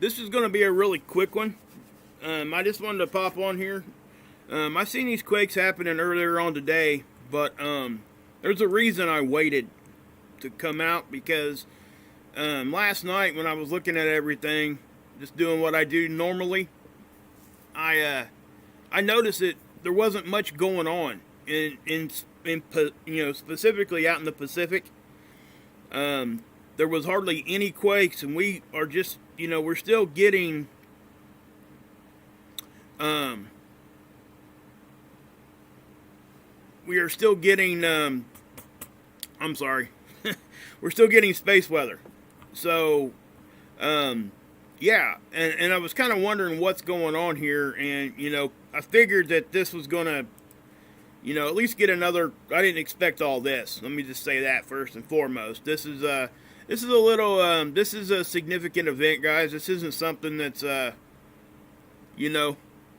This is going to be a really quick one. I just wanted to pop on here. I've seen these quakes happening earlier on today, but there's a reason I waited to come out, because last night when I was looking at everything, just doing what I do normally, I noticed that there wasn't much going on in specifically out in the Pacific. There was hardly any quakes, and we are just, we're still getting we are still getting I'm sorry. We're still getting space weather. So yeah, and I was kind of wondering what's going on here, and I figured that this was going to at least get another. I didn't expect all this. Let me just say that first and foremost. This is a little this is a significant event, guys. This isn't something that's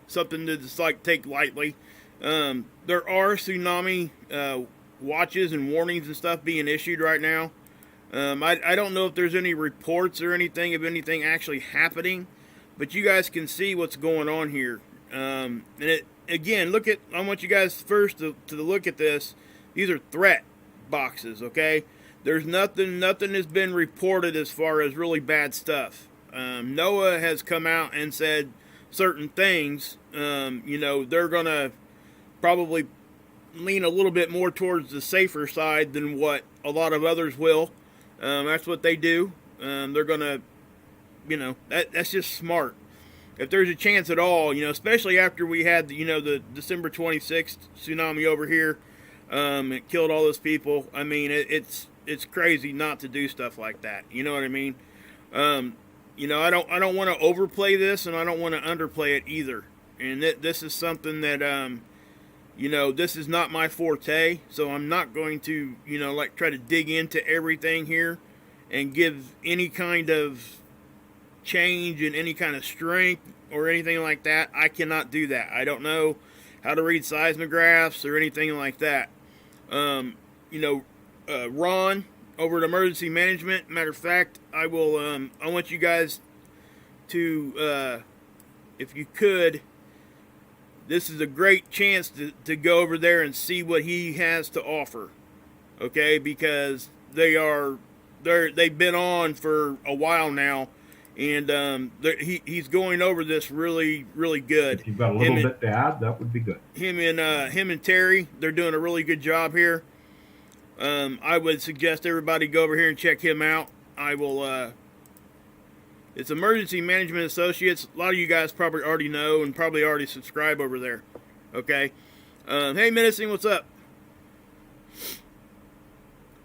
something to just like take lightly. There are tsunami watches and warnings and stuff being issued right now. I don't know if there's any reports or anything of anything actually happening, but you guys can see what's going on here. And again, I want you guys first to look at this. These are threat boxes, okay? There's nothing has been reported as far as really bad stuff. NOAA has come out and said certain things. They're going to probably lean a little bit more towards the safer side than what a lot of others will. That's what they do. They're going to, that's just smart. If there's a chance at all, especially after we had, the December 26th tsunami over here, it killed all those people. I mean, it's crazy not to do stuff like that. You know what I mean? I don't want to overplay this, and I don't want to underplay it either. And this is something that, this is not my forte, so I'm not going to, try to dig into everything here and give any kind of change in any kind of strength or anything like that. I cannot do that. I don't know how to read seismographs or anything like that. Ron over at Emergency Management, matter of fact, I want you guys to, if you could, this is a great chance to go over there and see what he has to offer, okay? Because they've been on for a while now, and he's going over this really, really good. If you've got a little bit to add, that would be good. Him and Terry, they're doing a really good job here. I would suggest everybody go over here and check him out. It's Emergency Management Associates. A lot of you guys probably already know and probably already subscribe over there. Okay? Hey, Menacing, what's up?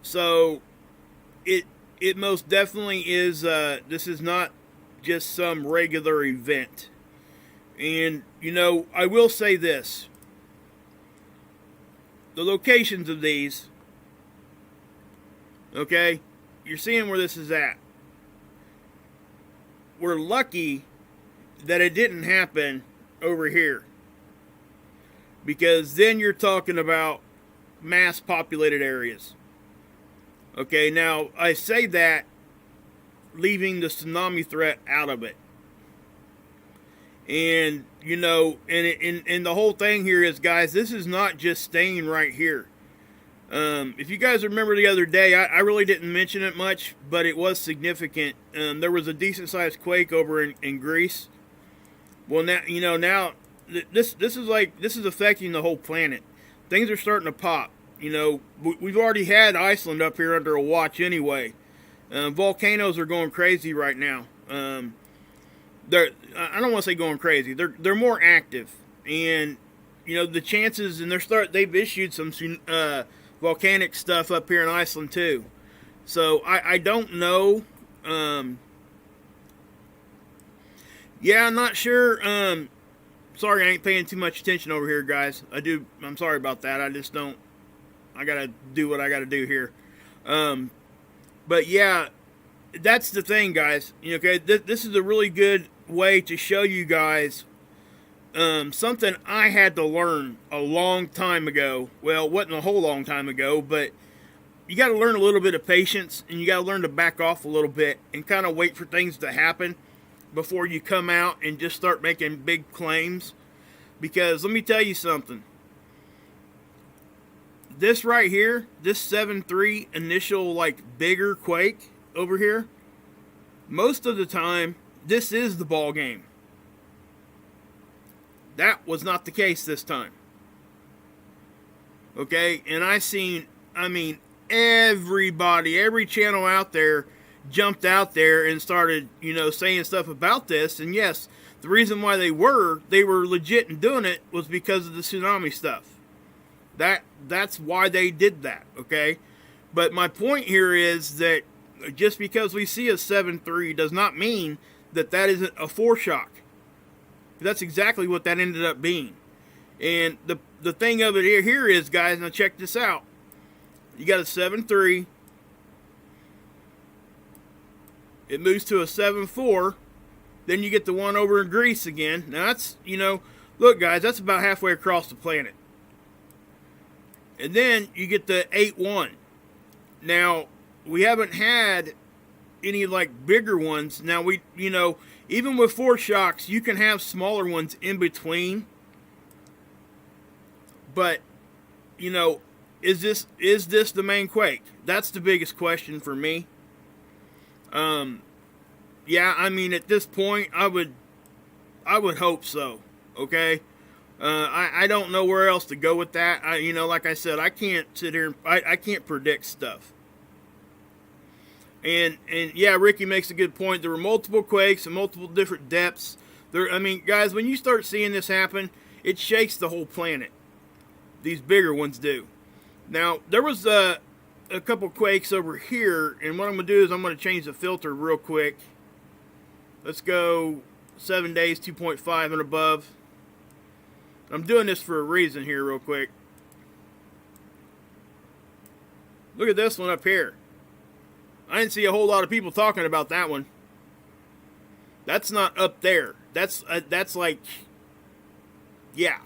So, it most definitely is, this is not just some regular event. And, I will say this. The locations of these, okay, you're seeing where this is at. We're lucky that it didn't happen over here, because then you're talking about mass populated areas. Okay, now I say that leaving the tsunami threat out of it. And, and the whole thing here is, guys, this is not just staying right here. If you guys remember the other day, I really didn't mention it much, but it was significant. There was a decent-sized quake over in Greece. Well, now, this is affecting the whole planet. Things are starting to pop. We've already had Iceland up here under a watch anyway. Volcanoes are going crazy right now. I don't want to say going crazy. They're more active, and the chances, and they've issued some volcanic stuff up here in Iceland too. So I don't know. Yeah, I'm not sure. Sorry, I ain't paying too much attention over here, guys. I'm sorry about that. I gotta do what I gotta do here. But yeah, that's the thing, guys. Okay, this is a really good way to show you guys something I had to learn a long time ago. Well, it wasn't a whole long time ago, but you got to learn a little bit of patience, and you got to learn to back off a little bit and kind of wait for things to happen. before you come out and just start making big claims. Because let me tell you something. This right here, this 7.3 initial like bigger quake over here, most of the time, this is the ball game. That was not the case this time. Okay, and everybody, every channel out there jumped out there and started, saying stuff about this. And yes, the reason why they were legit in doing it was because of the tsunami stuff. That's why they did that, okay? But my point here is that just because we see a 7.3 does not mean that isn't a foreshock. That's exactly what that ended up being. And the thing of it here is, guys, now check this out. You got a 7.3. It moves to a 7.4. Then you get the one over in Greece again. Now that's, look, guys, that's about halfway across the planet. And then you get the 8.1. Now, we haven't had any like bigger ones. Now even with foreshocks, you can have smaller ones in between. But, is this the main quake? That's the biggest question for me. Yeah, at this point, I would hope so. Okay, I don't know where else to go with that. Like I said, I can't sit here. I can't predict stuff. And yeah, Ricky makes a good point. There were multiple quakes and multiple different depths. Guys, when you start seeing this happen, it shakes the whole planet. These bigger ones do. Now, there was a couple quakes over here, and what I'm going to do is I'm going to change the filter real quick. Let's go 7 days, 2.5 and above. I'm doing this for a reason here real quick. Look at this one up here. I didn't see a whole lot of people talking about that one. That's not up there. That's like, yeah.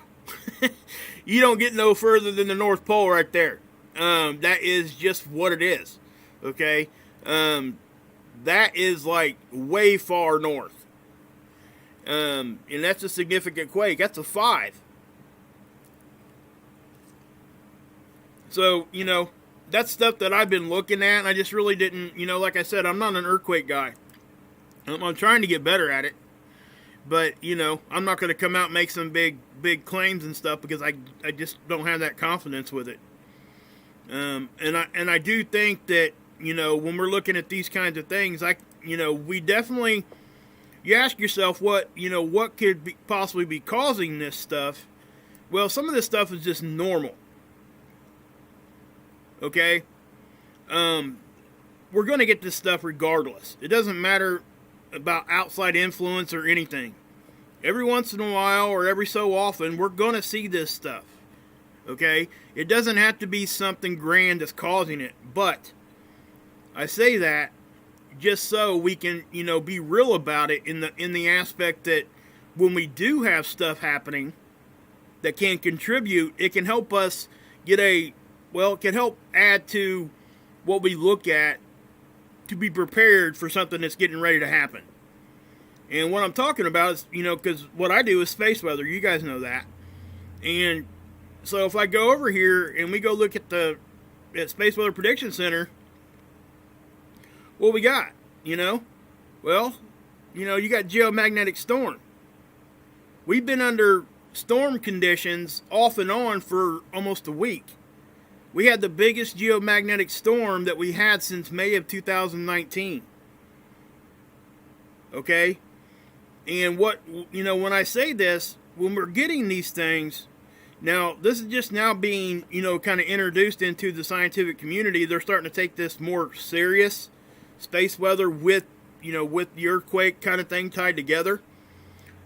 You don't get no further than the North Pole right there. That is just what it is. Okay? That is like way far north. And that's a significant quake. That's a 5. So, that's stuff that I've been looking at, and I just really didn't, like I said, I'm not an earthquake guy. I'm trying to get better at it. But, I'm not going to come out and make some big claims and stuff because I just don't have that confidence with it. And I do think that, when we're looking at these kinds of things, we definitely, you ask yourself what could possibly be causing this stuff. Well, some of this stuff is just normal. Okay? We're going to get this stuff regardless. It doesn't matter about outside influence or anything. Every once in a while or every so often, we're going to see this stuff. Okay? It doesn't have to be something grand that's causing it. But I say that just so we can, be real about it in the aspect that when we do have stuff happening that can contribute, it can help us get it can help add to what we look at to be prepared for something that's getting ready to happen. And what I'm talking about is, because what I do is space weather. You guys know that. And so if I go over here and we go look at Space Weather Prediction Center, what we got, Well, you got geomagnetic storm. We've been under storm conditions off and on for almost a week. We had the biggest geomagnetic storm that we had since May of 2019. Okay? And when I say this, when we're getting these things, now this is just now being, kind of introduced into the scientific community. They're starting to take this more serious, space weather with the earthquake kind of thing tied together.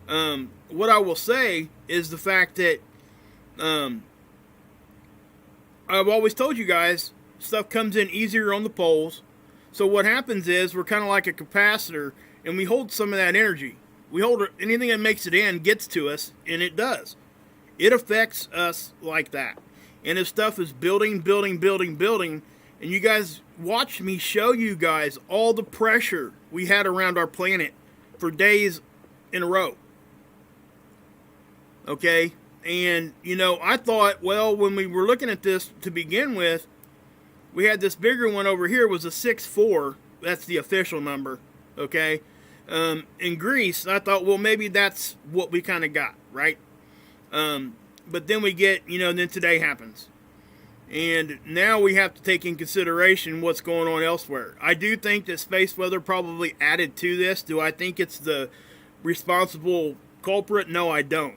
What I will say is the fact that I've always told you guys, stuff comes in easier on the poles. So what happens is we're kind of like a capacitor, and we hold some of that energy. We hold it, anything that makes it in gets to us, and it does. It affects us like that. And if stuff is building, and you guys watch me show you guys all the pressure we had around our planet for days in a row. Okay? And, you know, I thought, well, when we were looking at this to begin with, we had this bigger one over here, was a 6.4. That's the official number. Okay? In Greece, I thought, well, maybe that's what we kind of got, right? But then we get, you know, then today happens. And now we have to take in consideration what's going on elsewhere. I do think that space weather probably added to this. Do I think it's the responsible culprit? No, I don't.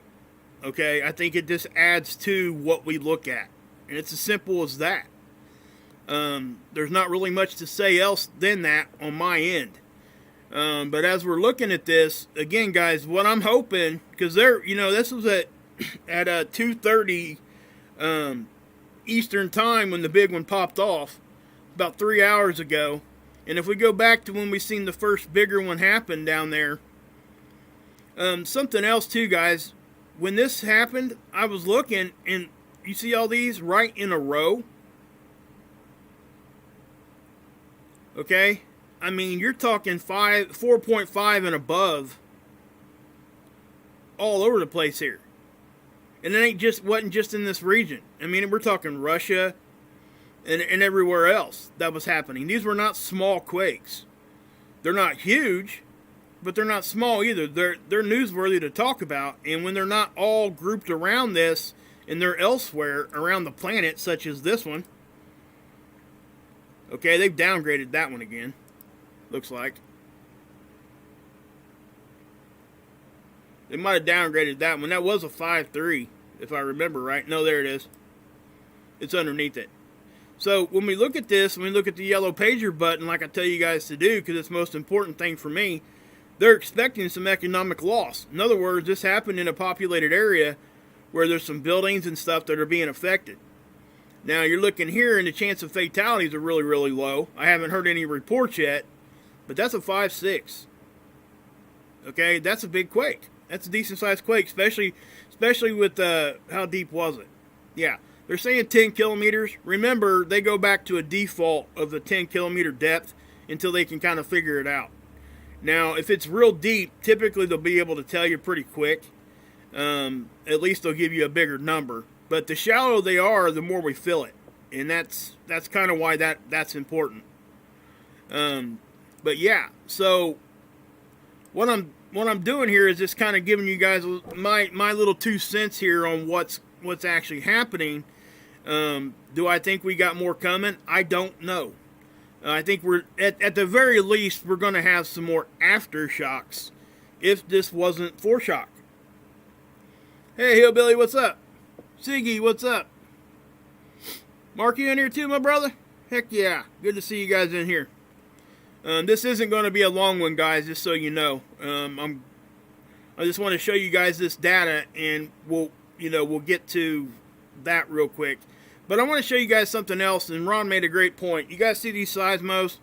Okay? I think it just adds to what we look at. And it's as simple as that. There's not really much to say else than that on my end. But as we're looking at this, again, guys, what I'm hoping, because they're, you know, this was at 2:30 Eastern time when the big one popped off, about 3 hours ago. And if we go back to when we seen the first bigger one happen down there, something else too, guys. When this happened, I was looking, and you see all these right in a row. Okay? I mean, you're talking 4.5 and above all over the place here. And it wasn't just in this region. I mean, we're talking Russia and everywhere else that was happening. These were not small quakes. They're not huge, but they're not small either. They're newsworthy to talk about. And when they're not all grouped around this and they're elsewhere around the planet, such as this one. Okay, they've downgraded that one again. Looks like. They might have downgraded that one. That was a 5.3, if I remember right. No, there it is. It's underneath it. So when we look at this, when we look at the yellow pager button, like I tell you guys to do, because it's the most important thing for me, they're expecting some economic loss. In other words, this happened in a populated area where there's some buildings and stuff that are being affected. Now, you're looking here, and the chance of fatalities are really, really low. I haven't heard any reports yet, but that's a 5.6. Okay, that's a big quake. That's a decent-sized quake, especially with, how deep was it? Yeah, they're saying 10 kilometers. Remember, they go back to a default of the 10-kilometer depth until they can kind of figure it out. Now, if it's real deep, typically they'll be able to tell you pretty quick. At least they'll give you a bigger number. But the shallower they are, the more we feel it. And that's kind of why that's important. But yeah, so what I'm doing here is just kind of giving you guys my little 2 cents here on what's actually happening. Do I think we got more coming? I don't know. I think we're at the very least we're going to have some more aftershocks if this wasn't foreshock. Hey, Hillbilly, what's up? Siggy, what's up? Mark, you in here too, my brother? Heck yeah. Good to see you guys in here. This isn't going to be a long one, guys, just so you know. I just want to show you guys this data, and we'll get to that real quick. But I want to show you guys something else, and Ron made a great point. You guys see these seismos?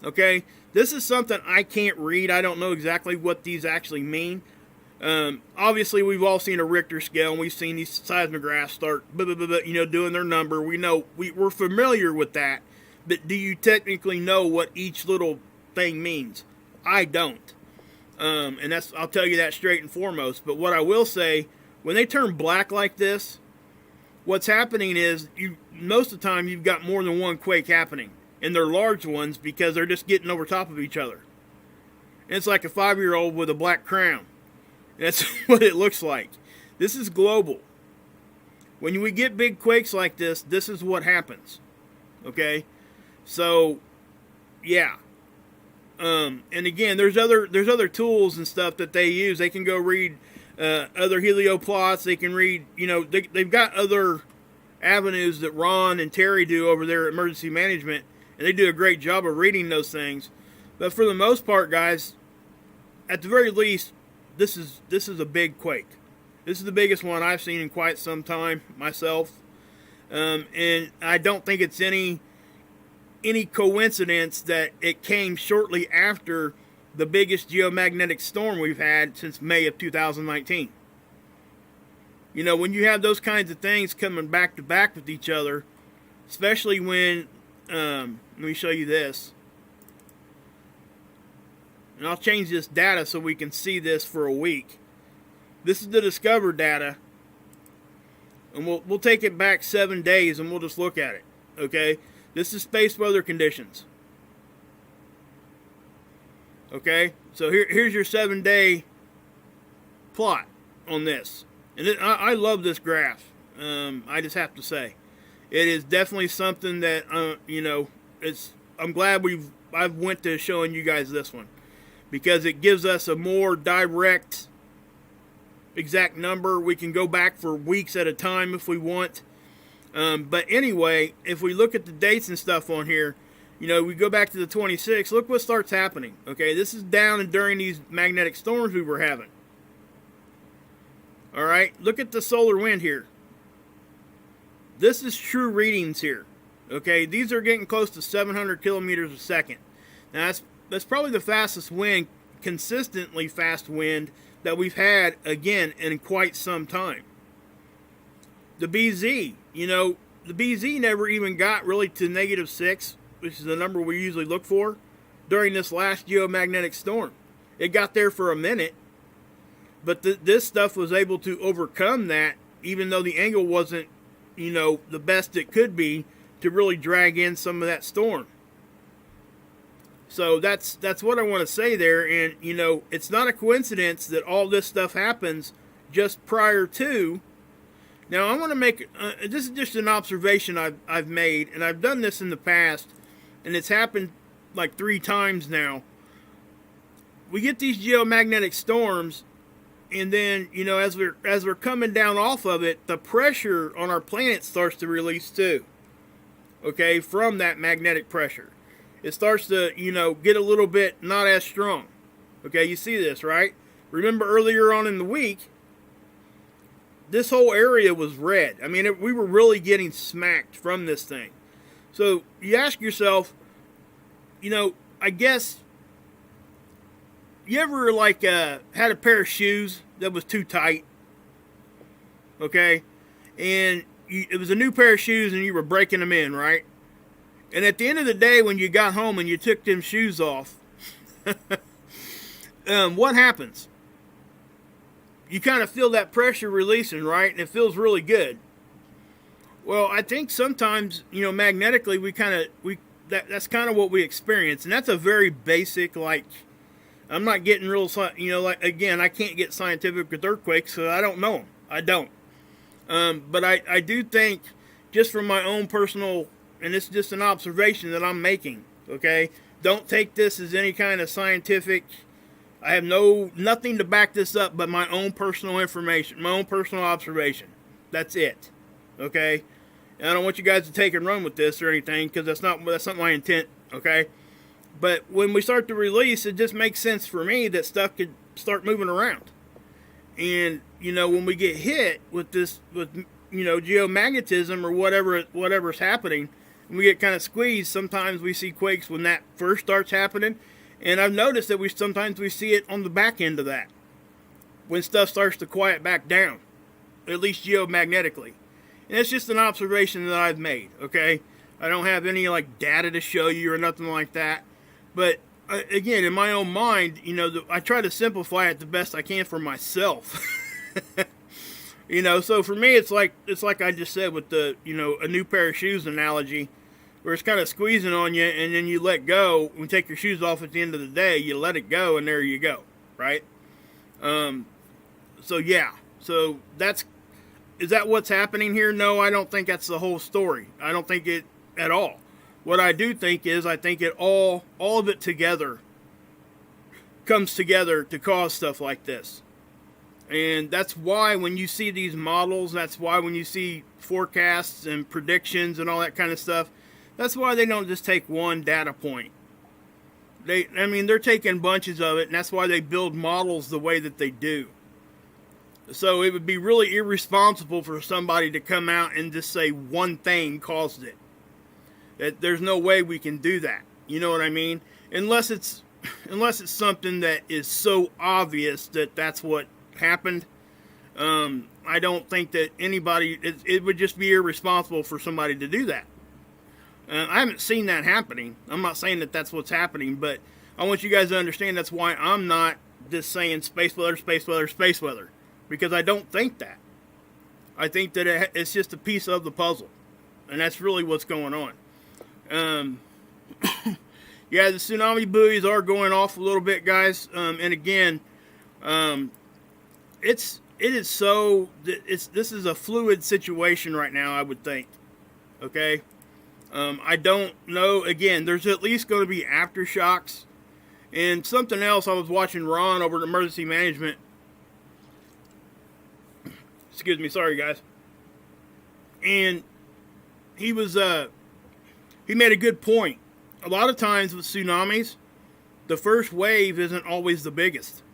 Okay? This is something I can't read. I don't know exactly what these actually mean. Obviously, we've all seen a Richter scale, and we've seen these seismographs start, doing their number. We know, we're familiar with that, but do you technically know what each little thing means? I don't. And I'll tell you that straight and foremost. But what I will say, when they turn black like this, what's happening is, most of the time, you've got more than one quake happening. And they're large ones because they're just getting over top of each other. And it's like a 5-year-old with a black crown. That's what it looks like. This is global. When we get big quakes like this, this is what happens. Okay? So, yeah. And again, there's other tools and stuff that they use. They can go read other helioplots. They can read, they've got other avenues that Ron and Terry do over there at Emergency Management, and they do a great job of reading those things. But for the most part, guys, at the very least, this is a big quake. This is the biggest one I've seen in quite some time myself. And I don't think it's any coincidence that it came shortly after the biggest geomagnetic storm we've had since May of 2019. When you have those kinds of things coming back to back with each other, especially when, let me show you this. and I'll change this data so we can see this for a week. This is the Discover data, and we'll take it back 7 days and we'll just look at it. Okay, this is space weather conditions. Okay, so here's your 7-day plot on this, and I love this graph. I just have to say, it is definitely something that I'm glad I've went to showing you guys this one, because it gives us a more direct, exact number. We can go back for weeks at a time if we want. But anyway, if we look at the dates and stuff on here, we go back to the 26th. Look what starts happening. Okay, this is down and during these magnetic storms we were having. All right, look at the solar wind here. This is true readings here. Okay, these are getting close to 700 kilometers a second. Now that's probably the fastest wind, consistently fast wind that we've had again in quite some time. The BZ, the BZ never even got really to -6, which is the number we usually look for, during this last geomagnetic storm. It got there for a minute, but this stuff was able to overcome that, even though the angle wasn't, the best it could be to really drag in some of that storm. So that's what I want to say there. And, it's not a coincidence that all this stuff happens just prior to. Now, I want to make, this is just an observation I've made, and I've done this in the past, and it's happened like 3 times now. We get these geomagnetic storms, and then, as we're coming down off of it, the pressure on our planet starts to release too. Okay, from that magnetic pressure. It starts to, get a little bit not as strong. Okay, you see this, right? Remember earlier on in the week, this whole area was red. I mean, we were really getting smacked from this thing. So you ask yourself, I guess, you ever had a pair of shoes that was too tight? Okay, and it was a new pair of shoes and you were breaking them in, right? And at the end of the day, when you got home and you took them shoes off, what happens? You kind of feel that pressure releasing, right? And it feels really good. Well, I think sometimes, magnetically, that's kind of what we experience. And that's a very basic, I'm not getting real, again, I can't get scientific with earthquakes, so I don't know them. I don't. But I do think, just from my own personal, and it's just an observation that I'm making, okay? Don't take this as any kind of scientific. I have nothing to back this up but my own personal information, my own personal observation. That's it, okay? And I don't want you guys to take and run with this or anything, because that's not my intent, okay? But when we start to release, it just makes sense for me that stuff could start moving around. And, when we get hit with this, geomagnetism or whatever's happening, and we get kind of squeezed, sometimes we see quakes when that first starts happening. And I've noticed that sometimes we see it on the back end of that, when stuff starts to quiet back down, at least geomagnetically. And it's just an observation that I've made, okay? I don't have any data to show you or nothing like that. But again, in my own mind, I try to simplify it the best I can for myself. So for me, it's like I just said with the, a new pair of shoes analogy, where it's kind of squeezing on you, and then you let go. When you take your shoes off at the end of the day, you let it go, and there you go, right? So yeah. So is that what's happening here? No, I don't think that's the whole story. I don't think it at all. What I do think is, I think it all of it together comes together to cause stuff like this. And that's why when you see these models, that's why when you see forecasts and predictions and all that kind of stuff, that's why they don't just take one data point. They're taking bunches of it, and that's why they build models the way that they do. So it would be really irresponsible for somebody to come out and just say one thing caused it. There's no way we can do that. You know what I mean? Unless it's something that is so obvious that that's what happened. I don't think that anybody, it would just be irresponsible for somebody to do that. I haven't seen that happening. I'm not saying that that's what's happening, but I want you guys to understand that's why I'm not just saying space weather, space weather, space weather, because I don't think that. I think that it's just a piece of the puzzle, and that's really what's going on. Yeah, the tsunami buoys are going off a little bit, guys. And again, this is a fluid situation right now, I would think. Okay, I don't know. Again, there's at least going to be aftershocks. And something else, I was watching Ron over at Emergency Management. Excuse me, sorry guys. And he made a good point. A lot of times with tsunamis, the first wave isn't always the biggest.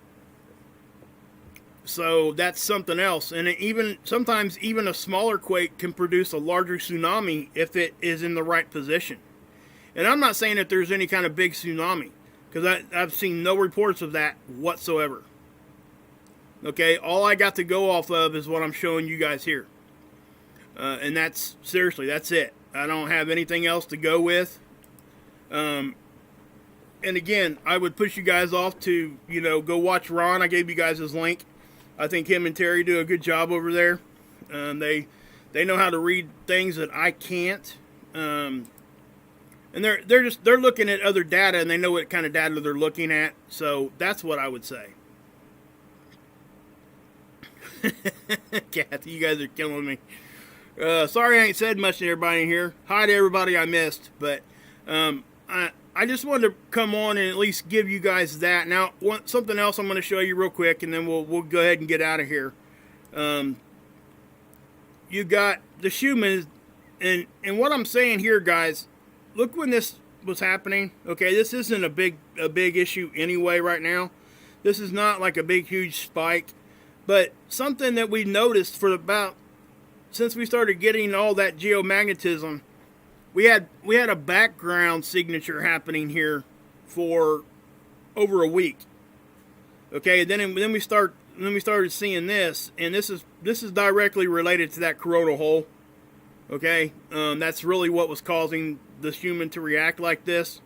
So that's something else. And sometimes even a smaller quake can produce a larger tsunami if it is in the right position. And I'm not saying that there's any kind of big tsunami, because I've seen no reports of that whatsoever. Okay, all I got to go off of is what I'm showing you guys here. And that's it. I don't have anything else to go with. And again, I would push you guys off to, go watch Ron. I gave you guys his link. I think him and Terry do a good job over there. They know how to read things that I can't. And they're looking at other data, and they know what kind of data they're looking at. So that's what I would say. Kathy, you guys are killing me. Sorry I ain't said much to everybody in here. Hi to everybody I missed, but I just wanted to come on and at least give you guys that. Now, something else I'm going to show you real quick, and then we'll go ahead and get out of here. You got the Schumann, and what I'm saying here, guys. Look when this was happening. Okay, this isn't a big issue anyway right now. This is not like a big huge spike, but something that we noticed since we started getting all that geomagnetism, we had a background signature happening here for over a week. Okay, then we started seeing this, and this is directly related to that coronal hole. Okay, that's really what was causing the human to react like this.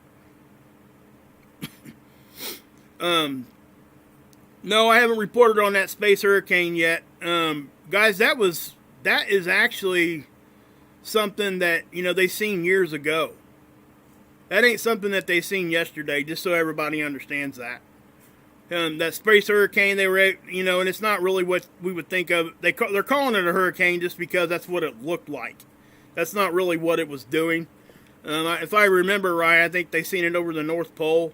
No, I haven't reported on that space hurricane yet. Guys, that is actually something that, they seen years ago. That ain't something that they seen yesterday, just so everybody understands that. That space hurricane, they were, and it's not really what we would think of. They're calling it a hurricane just because that's what it looked like. That's not really what it was doing. If I remember right, I think they seen it over the North Pole.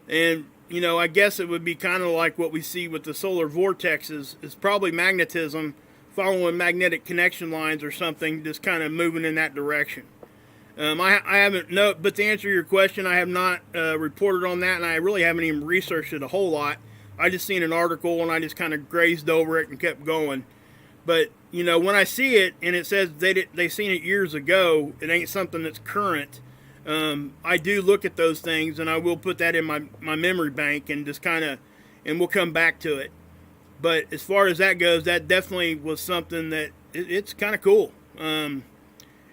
And, I guess it would be kind of like what we see with the solar vortexes. It's probably magnetism following magnetic connection lines or something, just kind of moving in that direction. I haven't, no, but to answer your question, I have not reported on that, and I really haven't even researched it a whole lot. I just seen an article, and I just kind of grazed over it and kept going. But, when I see it, and it says they seen it years ago, it ain't something that's current. I do look at those things, and I will put that in my memory bank and just kind of, and we'll come back to it. But as far as that goes, that definitely was something that it's kind of cool.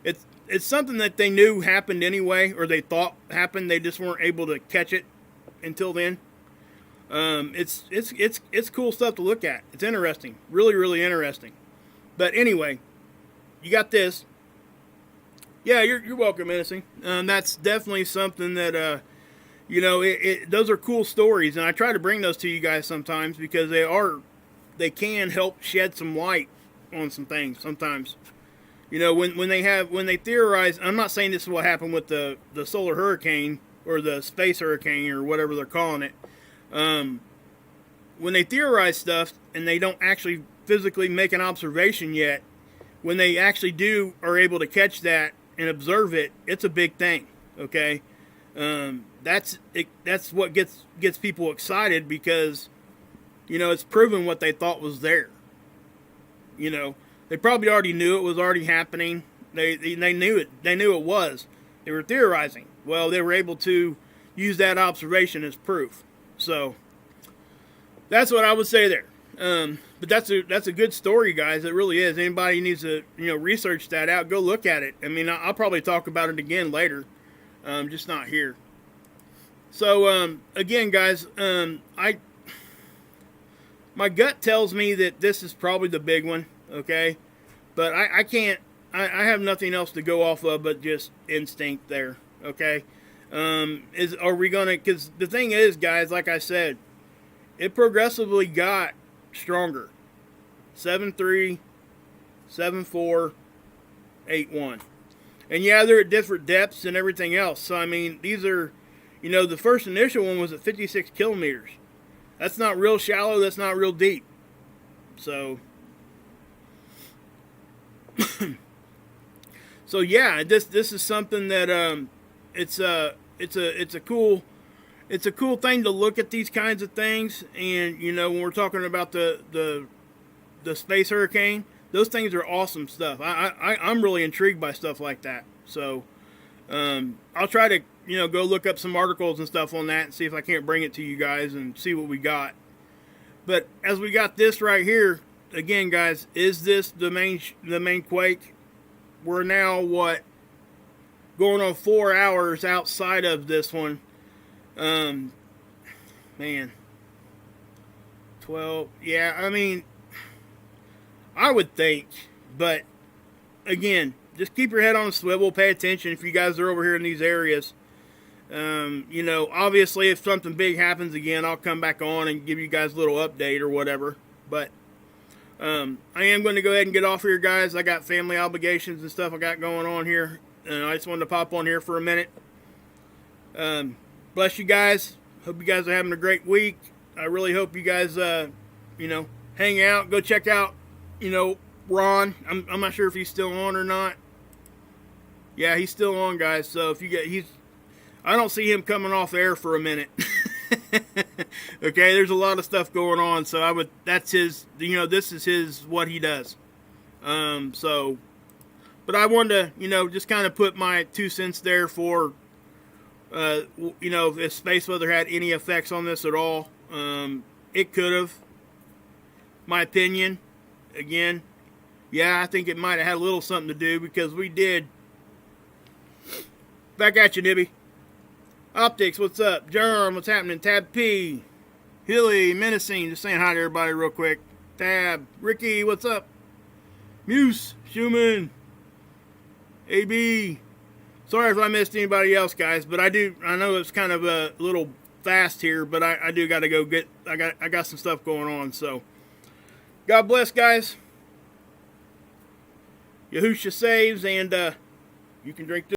It's something that they knew happened anyway, or they thought happened. They just weren't able to catch it until then. It's cool stuff to look at. It's interesting, really, really interesting. But anyway, you got this. Yeah, you're welcome, Innocent. That's definitely something that those are cool stories, and I try to bring those to you guys sometimes because they can help shed some light on some things sometimes. When they theorize, I'm not saying this is what happened with the solar hurricane or the space hurricane or whatever they're calling it. When they theorize stuff and they don't actually physically make an observation yet, when they actually are able to catch that and observe it, it's a big thing. Okay, that's what gets people excited because it's proven what they thought was there. They probably already knew it was already happening. They knew it. They knew it was. They were theorizing. Well, they were able to use that observation as proof. So that's what I would say there. But that's a good story, guys. It really is. Anybody needs to research that out, go look at it. I mean, I'll probably talk about it again later, just not here. So again, guys, my gut tells me that this is probably the big one, okay? But I can't, I have nothing else to go off of but just instinct there, okay? Are we gonna, because the thing is, guys, like I said, it progressively got stronger. 7.3, 7.4, 8.1. And yeah, they're at different depths and everything else. So, I mean, these are, you know, the first initial one was at 56 kilometers. That's not real shallow. That's not real deep. So, so yeah, this is something that it's a cool thing to look at these kinds of things. And you know, when we're talking about the space hurricane, those things are awesome stuff. I'm really intrigued by stuff like that. So I'll try to, you know, go look up some articles and stuff on that and see if I can't bring it to you guys and see what we got. But as we got this right here, again, guys, is this the main quake? We're now going on 4 hours outside of this one. Man, 12. Yeah, I mean, I would think, but again, just keep your head on a swivel. Pay attention if you guys are over here in these areas. You know, obviously, if something big happens again, I'll come back on and give you guys a little update or whatever. But I am going to go ahead and get off here, guys. I got family obligations and stuff I got going on here. I just wanted to pop on here for a minute. Bless you guys. Hope you guys are having a great week. I really hope you guys, you know, hang out. Go check out, you know, Ron. I'm not sure if he's still on or not. Yeah, he's still on, guys. So if you get, I don't see him coming off air for a minute. Okay, there's a lot of stuff going on, so that's his, you know, this is his, what he does. So, but I wanted to, you know, just kind of put my 2 cents there for, you know, if space weather had any effects on this at all. It could have. My opinion, again, yeah, I think it might have had a little something to do because we did. Back at you, Nibby. Optics, what's up? Germ, what's happening? Tab P. Hilly, Menacing, just saying hi to everybody real quick. Tab. Ricky, what's up? Muse, Schumann. AB. Sorry if I missed anybody else, guys, but I know it's kind of a little fast here, but I do got to go get, I got some stuff going on, so. God bless, guys. Yahusha saves, and you can drink this.